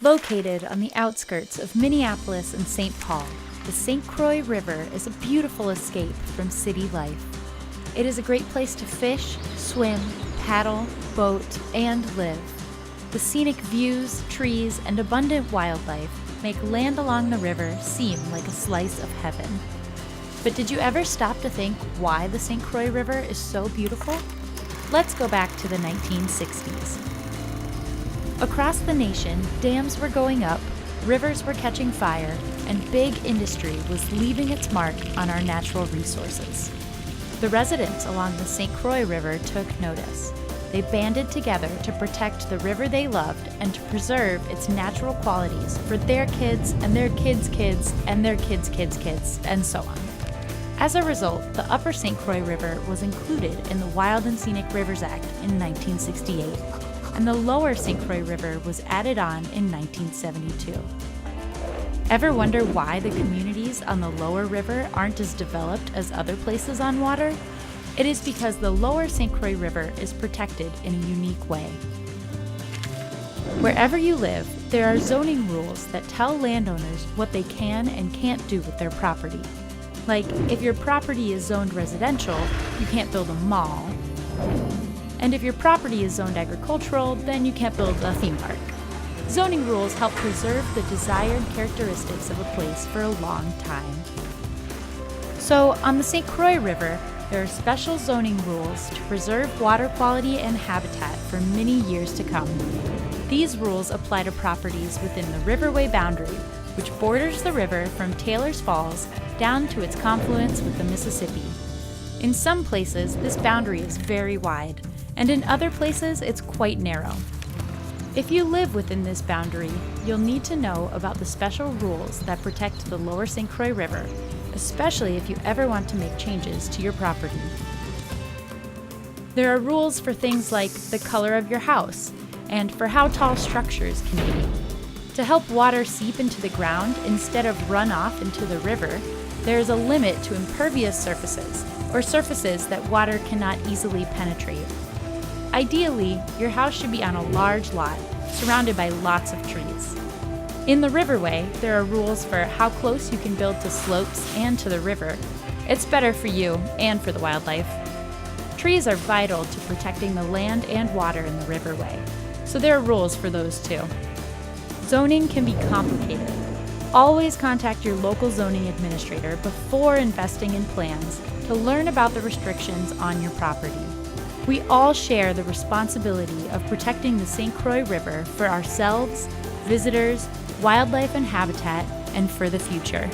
Located on the outskirts of Minneapolis and St. Paul, the St. Croix River is a beautiful escape from city life. It is a great place to fish, swim, paddle, boat, and live. The scenic views, trees, and abundant wildlife make land along the river seem like a slice of heaven. But did you ever stop to think why the St. Croix River is so beautiful? Let's go back to the 1960s. Across the nation, dams were going up, rivers were catching fire, and big industry was leaving its mark on our natural resources. The residents along the St. Croix River took notice. They banded together to protect the river they loved and to preserve its natural qualities for their kids and their kids' kids and their kids' kids' kids, and so on. As a result, the Upper St. Croix River was included in the Wild and Scenic Rivers Act in 1968, and the Lower St. Croix River was added on in 1972. Ever wonder why the communities on the lower river aren't as developed as other places on water? It is because the Lower St. Croix River is protected in a unique way. Wherever you live, there are zoning rules that tell landowners what they can and can't do with their property. Like, if your property is zoned residential, you can't build a mall. And if your property is zoned agricultural, then you can't build a theme park. Zoning rules help preserve the desired characteristics of a place for a long time. So, on the St. Croix River, there are special zoning rules to preserve water quality and habitat for many years to come. These rules apply to properties within the Riverway boundary, which borders the river from Taylor's Falls down to its confluence with the Mississippi. In some places, this boundary is very wide, and in other places, it's quite narrow. If you live within this boundary, you'll need to know about the special rules that protect the Lower St. Croix River, especially if you ever want to make changes to your property. There are rules for things like the color of your house and for how tall structures can be. To help water seep into the ground instead of run off into the river, there is a limit to impervious surfaces, or surfaces that water cannot easily penetrate. Ideally, your house should be on a large lot, surrounded by lots of trees. In the Riverway, there are rules for how close you can build to slopes and to the river. It's better for you and for the wildlife. Trees are vital to protecting the land and water in the Riverway, so there are rules for those too. Zoning can be complicated. Always contact your local zoning administrator before investing in plans to learn about the restrictions on your property. We all share the responsibility of protecting the St. Croix River for ourselves, visitors, wildlife and habitat, and for the future.